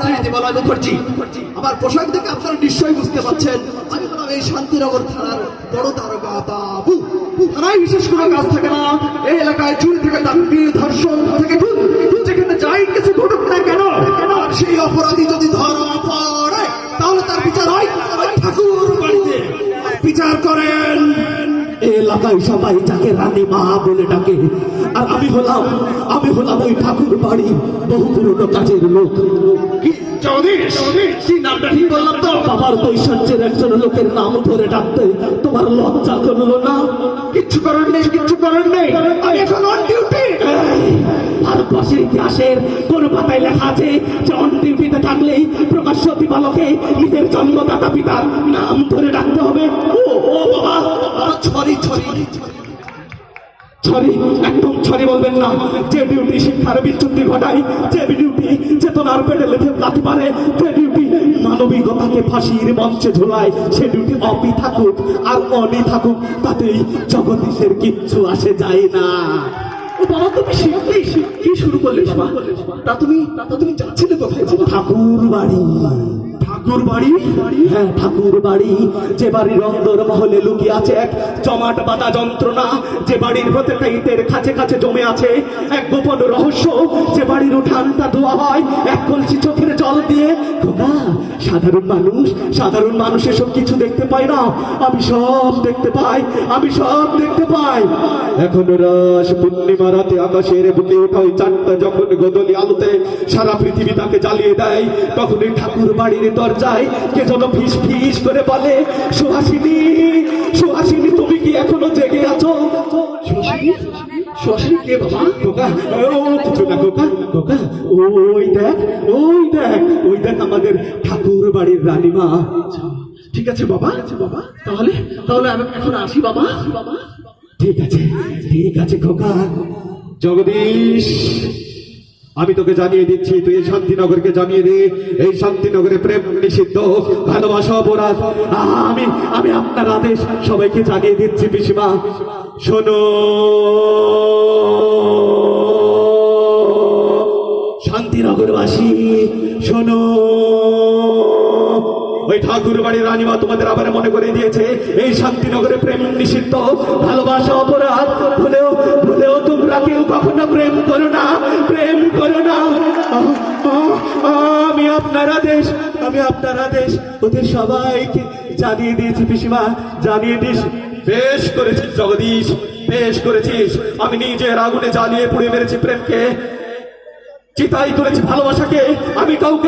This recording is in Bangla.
স্মৃতিমালা মুখার্জি। আমার পোশাক দেখে আপনারা নিশ্চয়ই বুঝতে পারছেন আমি হলাম এই শান্তিনগর থানার বড় দারোগা বাবু। থানায় বিশেষ কোনো কাজ থাকে না, এই এলাকায় চুরি থেকে ডাকাতি, ধর্ষণ থেকে খুন, যেখানে যাই কিছু ঘটুক না কেন, আর সেই অপরাধী যদি ধরা পড়ে তাহলে তার বিচার হয় ঠাকুর বাড়িতে। বিচার করেন এলাকায় সবাই যাকে রানী মা বলে ডাকে, আর আমি হলাম ওই ঠাকুর বাড়ি বহু পুরনো কাজের লোক। নামটা ঠিক বললাম তো? বাবার বৈশাখের একজন লোকের নাম ধরে ডাকতে তোমার লজ্জা করলো না? কিচ্ছু করার নেই, কিচ্ছু করার নেই, আমি এখন অন ডিউটি। ভারতবর্ষের ইতিহাসের কোন পাতায় লেখা আছে যে অন ডিউটিতে থাকলেই প্রকাশ্য দিবালোকে নিজের জন্মদাতা পিতার নাম ধরে ডাকতে হবে? ও বাবা, ছড়ি ছড়ি ছড়ি, একদম ছড়ি বলবেন না। যে ডিউটি শিক্ষার বিচ্যুতি ঘটায়, যে ডিউটি চেতনার পেটে লেখে লাথি পারে, যে ডিউটি মানবিকতাকে ফাঁসির মঞ্চে ঝোলায়, সে ডিউটি অপি থাকুক আর অনি থাকুক তাতেই জগদীশের কিচ্ছু আসে যায় না। ও বাবা, তুমি কি শুরু করলে বাবা? তা তুমি যাচ্ছিলে কোথায়? ঠাকুর বাড়ি। ঠাকুর বাড়ি? হ্যাঁ, ঠাকুর বাড়ি। যে বাড়ির অন্দর মহলে লুকিয়ে আছে এক জমাট বাঁধা যন্ত্রণা, যে বাড়ির প্রত্যেকটা ইটের কাছে কাছে জমে আছে এক গোপন রহস্য, যে বাড়ির উঠানটা ধোয়া হয় এক কলসি চোখের জল দিয়ে। সাধারণ মানুষ এসব কিছু দেখতে পায় না, আমি সব দেখতে পাই, আমি সব দেখতে পাই। এখন রাস পূর্ণিমা রাতে আকাশের বুকে ওঠা ওই চাঁদটা যখন গোদলি আলোতে সারা পৃথিবী তাকে জ্বালিয়ে দেয়, তখন এই ঠাকুর বাড়ির দরজায় কে যেন ফিস ফিস করে বলে, সুহাসিনী, সুহাসিনী, তুমি কি এখনো জেগে আছো? সুহাসিনী কে বাবা? খোকা, ও কিছু না খোকা, খোকা, ওই দেখ আমাদের ঠাকুর বাড়ির রানীমা। ঠিক আছে বাবা, তাহলে আমি এখন আসি বাবা। ঠিক আছে খোকা। জগদীশ, আমি তোকে জানিয়ে দিচ্ছি, তুই এই শান্তিনগরকে জানিয়ে দে, এই শান্তিনগরে প্রেম নিষিদ্ধ, ভালোবাসা অপরাধ। আমি আপনার আদেশ সবাইকে জানিয়ে দিচ্ছি। পিসিমা শোনো, শান্তিনগরবাসী শোনো, ওই ঠাকুর বাড়ির রানীমা তোমাদের আবার মনে করে দিয়েছে এই শান্তিনগরে প্রেম নিষিদ্ধ, ভালোবাসা অপরাধ। ভুলেও তোমরা কেউ কখনো প্রেম করো না। আমি আপনার আদেশ ওদের সবাইকে জানিয়ে দিয়েছি। পিসিমা জানিয়ে দিস। বেশ করেছিস জগদীশ, বেশ করেছিস। আমি নিজের আগুনে জ্বালিয়ে পুড়ে মেরেছি প্রেমকে, চিতাই করেছি ভালোবাসাকে। আমি কাউকে